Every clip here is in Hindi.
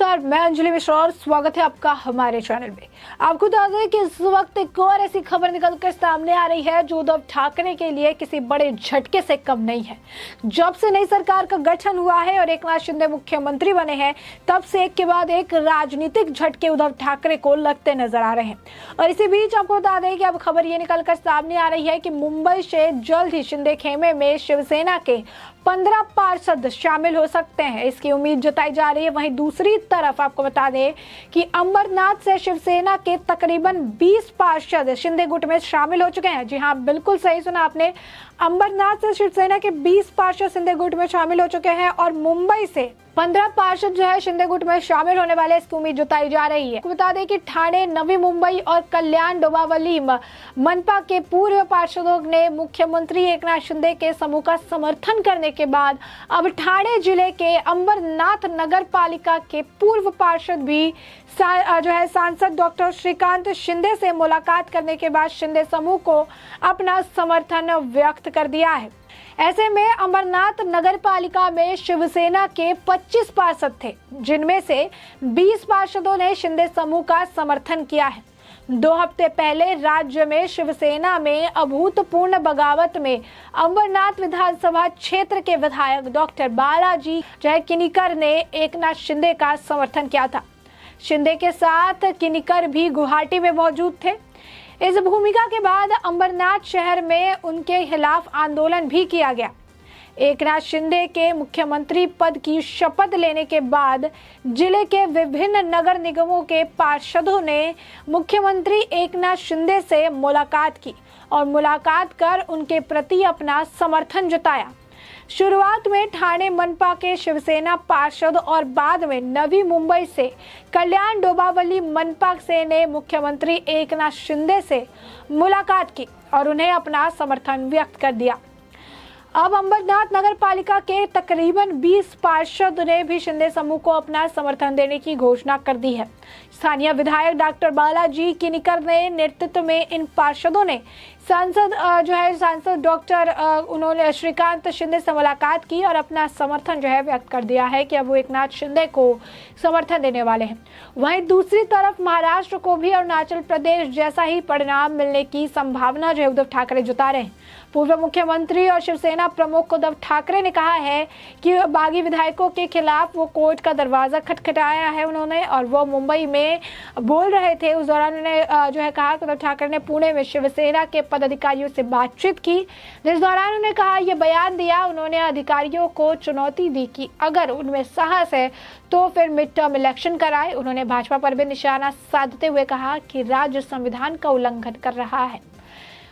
नमस्कार, मैं अंजलि मिश्रा और स्वागत है आपका हमारे चैनल में। आपको बता दें कि इस वक्त एक और ऐसी खबर निकलकर सामने आ रही है जो उद्धव ठाकरे के लिए किसी बड़े झटके से कम नहीं है। जब से नई सरकार का गठन हुआ है और एकनाथ शिंदे मुख्यमंत्री बने हैं, तब से एक के बाद एक राजनीतिक झटके उद्धव ठाकरे को लगते नजर आ रहे हैं। और इसी बीच आपको बता दें कि अब खबर ये निकलकर सामने आ रही है कि मुंबई से जल्द ही शिंदे खेमे में शिवसेना के 15 पार्षद शामिल हो सकते हैं, इसकी उम्मीद जताई जा रही है। वहीं दूसरी तरफ आपको बता दें कि अंबरनाथ से शिवसेना के तकरीबन 20 पार्षद शिंदे गुट में शामिल हो चुके हैं। जी हाँ, बिल्कुल सही सुना आपने, अंबरनाथ से शिवसेना के 20 पार्षद शिंदे गुट में शामिल हो चुके हैं और मुंबई से 15 पार्षद जो है शिंदे गुट में शामिल होने वाले, इसकी उम्मीद जताई जा रही है। बता दें कि ठाणे, नवी मुंबई और कल्याण डोंबिवली मनपा के पूर्व पार्षदों ने मुख्यमंत्री एकनाथ शिंदे के समूह का समर्थन करने के बाद अब ठाणे जिले के अंबरनाथ नगर पालिका के पूर्व पार्षद भी जो है सांसद डॉक्टर श्रीकांत शिंदे से मुलाकात करने के बाद शिंदे समूह को अपना समर्थन व्यक्त कर दिया है। ऐसे में अंबरनाथ नगर पालिका में शिवसेना के 25 पार्षद थे, जिनमें से 20 पार्षदों ने शिंदे समूह का समर्थन किया है। 2 हफ्ते पहले राज्य में शिवसेना में अभूतपूर्व बगावत में अंबरनाथ विधानसभा क्षेत्र के विधायक डॉक्टर बालाजी किनीकर ने एकनाथ शिंदे का समर्थन किया था। शिंदे के साथ किनीकर भी गुवाहाटी में मौजूद थे। इस भूमिका के बाद अंबरनाथ शहर में उनके खिलाफ आंदोलन भी किया गया। एकनाथ शिंदे के मुख्यमंत्री पद की शपथ लेने के बाद जिले के विभिन्न नगर निगमों के पार्षदों ने मुख्यमंत्री एकनाथ शिंदे से मुलाकात की और मुलाकात कर उनके प्रति अपना समर्थन जताया। शुरुआत में ठाणे मनपा के शिवसेना पार्षद और बाद में नवी मुंबई से कल्याण डोंबिवली मनपा से ने मुख्यमंत्री एकनाथ शिंदे से मुलाकात की और उन्हें अपना समर्थन व्यक्त कर दिया। अब अंबरनाथ नगर पालिका के तकरीबन 20 पार्षद ने भी शिंदे समूह को अपना समर्थन देने की घोषणा कर दी है। स्थानीय विधायक डॉक्टर बालाजी किनीकर ने नेतृत्व में इन पार्षदों ने सांसद डॉक्टर उन्होंने श्रीकांत शिंदे से मुलाकात की और अपना समर्थन व्यक्त कर दिया है कि अब वो एकनाथ शिंदे को समर्थन देने वाले हैं। वहीं दूसरी तरफ महाराष्ट्र को भी अरुणाचल प्रदेश जैसा ही परिणाम मिलने की संभावना उद्धव ठाकरे जता रहे हैं। पूर्व मुख्यमंत्री और शिवसेना प्रमुख उद्धव ठाकरे ने कहा है कि बागी विधायकों के खिलाफ वो कोर्ट का दरवाजा खटखटाया है उन्होंने, और वो मुंबई में बोल रहे थे। उस दौरान उन्होंने कहा कि उद्धव ठाकरे ने पुणे में शिवसेना के पदाधिकारियों से बातचीत की, जिस दौरान उन्होंने कहा, ये बयान दिया, उन्होंने अधिकारियों को चुनौती दी कि अगर उनमें साहस है तो फिर मिड टर्म इलेक्शन कराए। उन्होंने भाजपा पर भी निशाना साधते हुए कहा कि राज्य संविधान का उल्लंघन कर रहा है।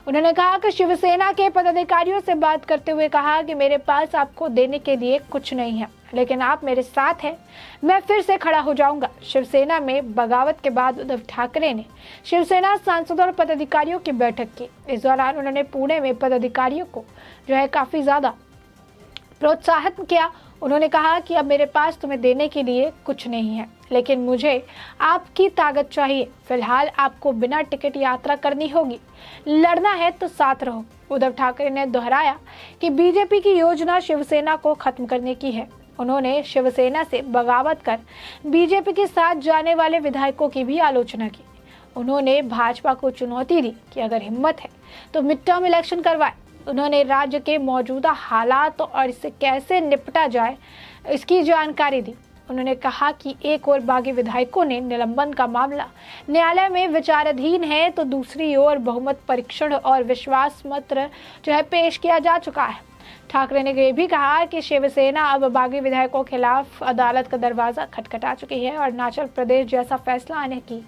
उन्होंने कहा कि शिवसेना के पदाधिकारियों से बात करते हुए कहा कि मेरे पास आपको देने के लिए कुछ नहीं है, लेकिन आप मेरे साथ हैं, मैं फिर से खड़ा हो जाऊंगा। शिवसेना में बगावत के बाद उद्धव ठाकरे ने शिवसेना सांसदों और पदाधिकारियों की बैठक की। इस दौरान उन्होंने पुणे में पदाधिकारियों को काफी ज्यादा प्रोत्साहित किया। उन्होंने कहा कि अब मेरे पास तुम्हें देने के लिए कुछ नहीं है, लेकिन मुझे आपकी ताकत चाहिए। फिलहाल आपको बिना टिकट यात्रा करनी होगी, लड़ना है तो साथ रहो। उद्धव ठाकरे ने दोहराया कि बीजेपी की योजना शिवसेना को खत्म करने की है। उन्होंने शिवसेना से बगावत कर बीजेपी के साथ जाने वाले विधायकों की भी आलोचना की। उन्होंने भाजपा को चुनौती दी कि अगर हिम्मत है तो मिड टर्म इलेक्शन करवाए। उन्होंने राज्य के मौजूदा हालात और इससे कैसे निपटा जाए इसकी जानकारी दी। उन्होंने कहा कि एक और बागी विधायकों ने निलंबन का मामला न्यायालय में विचाराधीन है, तो दूसरी ओर बहुमत परीक्षण और विश्वास मत पेश किया जा चुका है। ठाकरे ने यह भी कहा कि शिवसेना अब बागी विधायकों के खिलाफ अदालत का दरवाजा खटखटा चुकी है और अरुणाचल प्रदेश जैसा फैसला आने की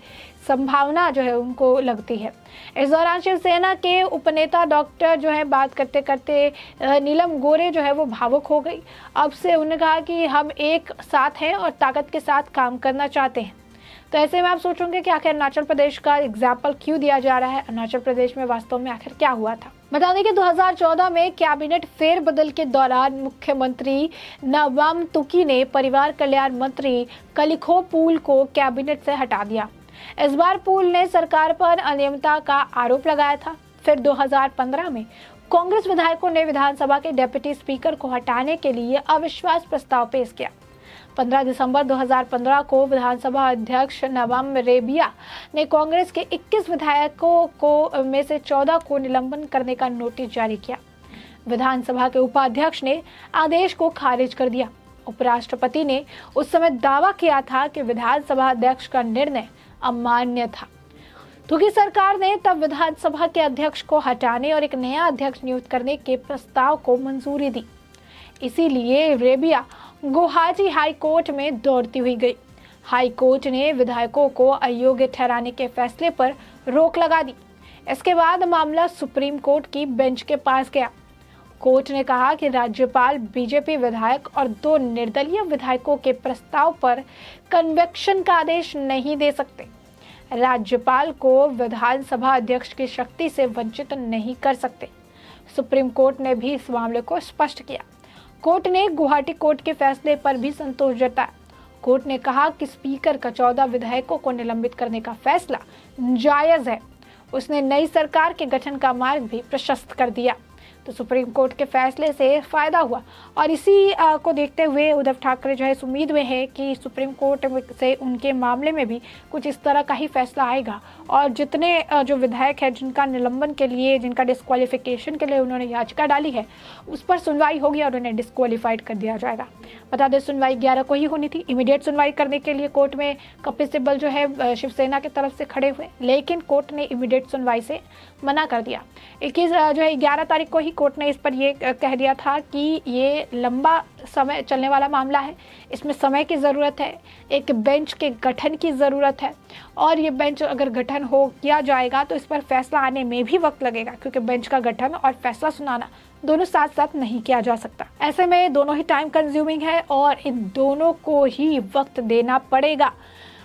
संभावना उनको लगती है। इस दौरान शिवसेना के उपनेता डॉक्टर बात करते करते नीलम गोरे वो भावुक हो गई। अब से उन्होंने कहा कि हम एक साथ हैं और ताकत के साथ काम करना चाहते हैं। तो ऐसे में आप सोचोगे कि आखिर अरुणाचल प्रदेश का एग्जाम्पल क्यों दिया जा रहा है, अरुणाचल प्रदेश में वास्तव में आखिर क्या हुआ था। बता दें कि 2014 में कैबिनेट फेरबदल के दौरान मुख्यमंत्री नबाम तुकी ने परिवार कल्याण मंत्री कलिखो पुल को कैबिनेट से हटा दिया। इस बार पुल ने सरकार पर अनियमितता का आरोप लगाया था। फिर 2015 में कांग्रेस विधायकों ने विधानसभा के डिप्टी स्पीकर को हटाने के लिए अविश्वास प्रस्ताव पेश किया। 15 दिसंबर 2015 को विधानसभा अध्यक्ष नवम रेबिया ने कांग्रेस के 21 विधायकों को में से 14 को निलंबन करने का नोटिस जारी किया। विधानसभा के उपाध्यक्ष ने आदेश को खारिज कर दिया। उपराष्ट्रपति ने उस समय दावा किया था कि विधानसभा अध्यक्ष का निर्णय अमान्य था, क्योंकि सरकार ने तब विधानसभा के अध्यक्ष को हटाने और एक नया अध्यक्ष नियुक्त करने के प्रस्ताव को मंजूरी दी। इसीलिए रेबिया गुवाहाटी हाई कोर्ट में दौड़ती हुई गई। हाई कोर्ट ने विधायकों को अयोग्य ठहराने के फैसले पर रोक लगा दी। इसके बाद मामला सुप्रीम कोर्ट की बेंच के पास गया। कोर्ट ने कहा कि राज्यपाल बीजेपी विधायक और 2 निर्दलीय विधायकों के प्रस्ताव पर कन्वेक्शन का आदेश नहीं दे सकते। राज्यपाल को विधानसभा अध्यक्ष की शक्ति से वंचित नहीं कर सकते। सुप्रीम कोर्ट ने भी इस मामले को स्पष्ट किया। कोर्ट ने गुवाहाटी कोर्ट के फैसले पर भी संतोष जताया। कोर्ट ने कहा कि स्पीकर का 14 विधायकों को निलंबित करने का फैसला जायज है। उसने नई सरकार के गठन का मार्ग भी प्रशस्त कर दिया। तो सुप्रीम कोर्ट के फैसले से फायदा हुआ और इसी को देखते हुए उद्धव ठाकरे जो है इस उम्मीद में है कि सुप्रीम कोर्ट से उनके मामले में भी कुछ इस तरह का ही फैसला आएगा और जितने जो विधायक है जिनका निलंबन के लिए, जिनका डिस्क्वालिफिकेशन के लिए उन्होंने याचिका डाली है, उस पर सुनवाई होगी और उन्हें डिस्क्वालीफाइड कर दिया जाएगा। बता दें सुनवाई 11 को ही होनी थी। इमीडिएट सुनवाई करने के लिए कोर्ट में कपिल सिब्बल जो है शिवसेना की तरफ से खड़े हुए, लेकिन कोर्ट ने इमीडिएट सुनवाई से मना कर दिया। 11 तारीख को ही कोर्ट ने इस पर ये कह दिया था कि ये लंबा समय चलने वाला मामला है, इसमें समय की ज़रूरत है, एक बेंच के गठन की ज़रूरत है और ये बेंच अगर गठन हो किया जाएगा तो इस पर फैसला आने में भी वक्त लगेगा, क्योंकि बेंच का गठन और फैसला सुनाना दोनों साथ साथ नहीं किया जा सकता। ऐसे में दोनों ही टाइम कंज्यूमिंग है और इन दोनों को ही वक्त देना पड़ेगा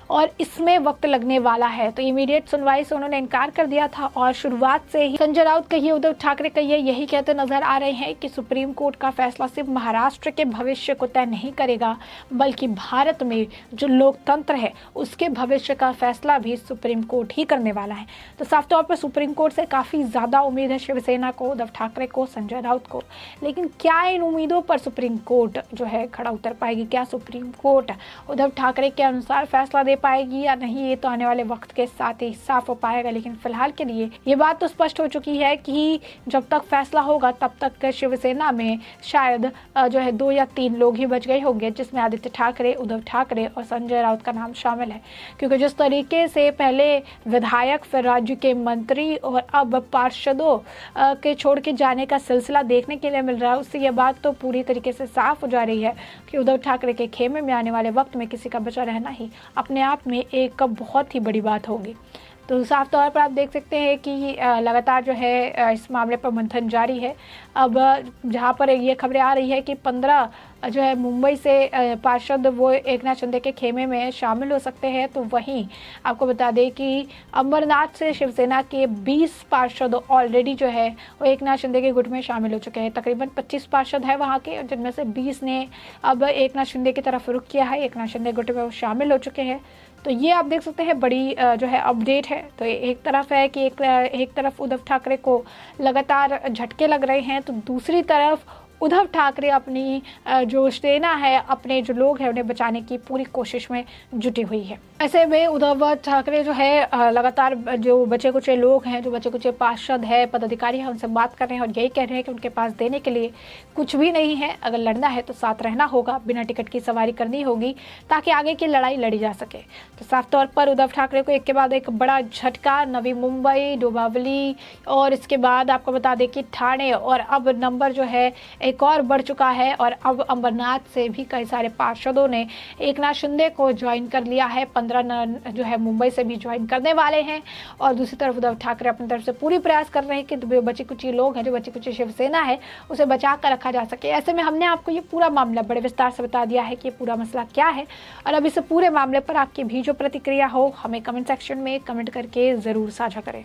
और इसमें वक्त लगने वाला है। तो इमीडिएट सुनवाई से उन्होंने इनकार कर दिया था और शुरुआत से ही संजय राउत कहिए, उद्धव ठाकरे कहिए, यही कहते नजर आ रहे हैं कि सुप्रीम कोर्ट का फैसला सिर्फ महाराष्ट्र के भविष्य को तय नहीं करेगा, बल्कि भारत में जो लोकतंत्र है उसके भविष्य का फैसला भी सुप्रीम कोर्ट ही करने वाला है। तो साफ तौर पर सुप्रीम कोर्ट से काफ़ी ज़्यादा उम्मीद है शिवसेना को, उद्धव ठाकरे को, संजय राउत को। लेकिन क्या इन उम्मीदों पर सुप्रीम कोर्ट जो है खड़ा उतर पाएगी? क्या सुप्रीम कोर्ट उद्धव ठाकरे के अनुसार फैसला दे पाएगी या नहीं, ये तो आने वाले वक्त के साथ ही साफ हो पाएगा। लेकिन फिलहाल के लिए ये बात तो स्पष्ट हो चुकी है कि जब तक फैसला होगा तब तक शिवसेना में शायद जो है 2 या 3 लोग ही बच गए होंगे, जिसमें आदित्य ठाकरे, उद्धव ठाकरे और संजय राउत का नाम शामिल है। क्योंकि जिस तरीके से पहले विधायक, फिर राज्य के मंत्री और अब पार्षदों के छोड़ के जाने का सिलसिला देखने के लिए मिल रहा है, उससे यह बात तो पूरी तरीके से साफ हो जा रही है कि उद्धव ठाकरे के खेमे में आने वाले वक्त में किसी का बचा रहना ही अपने आप में एक बहुत ही बड़ी बात होगी। तो साफ तौर पर आप देख सकते हैं कि लगातार जो है इस मामले पर मंथन जारी है। अब जहां पर ये खबरें आ रही है कि 15 जो है मुंबई से पार्षद वो एकनाथ शिंदे के खेमे में शामिल हो सकते हैं, तो वहीं आपको बता दें कि अमरनाथ से शिवसेना के 20 पार्षद ऑलरेडी जो है वो एकनाथ शिंदे के गुट में शामिल हो चुके हैं। तकरीबन 25 पार्षद है वहाँ के, जिनमें से 20 ने अब एकनाथ शिंदे की तरफ रुख किया है, एकनाथ शिंदे गुट में वो शामिल हो चुके हैं। तो ये आप देख सकते हैं बड़ी जो है अपडेट है। तो एक तरफ है कि एक तरफ उद्धव ठाकरे को लगातार झटके लग रहे हैं, तो दूसरी तरफ उद्धव ठाकरे अपनी जो सेना है, अपने जो लोग हैं उन्हें बचाने की पूरी कोशिश में जुटी हुई है। ऐसे में उद्धव ठाकरे जो है लगातार जो बचे कुचे लोग हैं, जो बचे कुचे पार्षद है, पदाधिकारी हैं, उनसे बात कर रहे हैं और यही कह रहे हैं कि उनके पास देने के लिए कुछ भी नहीं है। अगर लड़ना है तो साथ रहना होगा, बिना टिकट की सवारी करनी होगी ताकि आगे की लड़ाई लड़ी जा सके। तो साफ तौर पर उद्धव ठाकरे को एक के बाद एक बड़ा झटका, नवी मुंबई, डोंबिवली और इसके बाद आपको बता दें कि ठाणे, और अब नंबर जो है एक और बढ़ चुका है और अब अमरनाथ से भी कई सारे पार्षदों ने एकनाथ शिंदे को ज्वाइन कर लिया है। 15 जो है मुंबई से भी ज्वाइन करने वाले हैं और दूसरी तरफ उद्धव ठाकरे अपनी तरफ से पूरी प्रयास कर रहे हैं कि जो बची कुची लोग हैं, जो बची कुची शिवसेना है, उसे बचा कर रखा जा सके। ऐसे में हमने आपको ये पूरा मामला बड़े विस्तार से बता दिया है कि ये पूरा मसला क्या है और अब इस पूरे मामले पर आपकी भी जो प्रतिक्रिया हो हमें कमेंट सेक्शन में कमेंट करके ज़रूर साझा करें।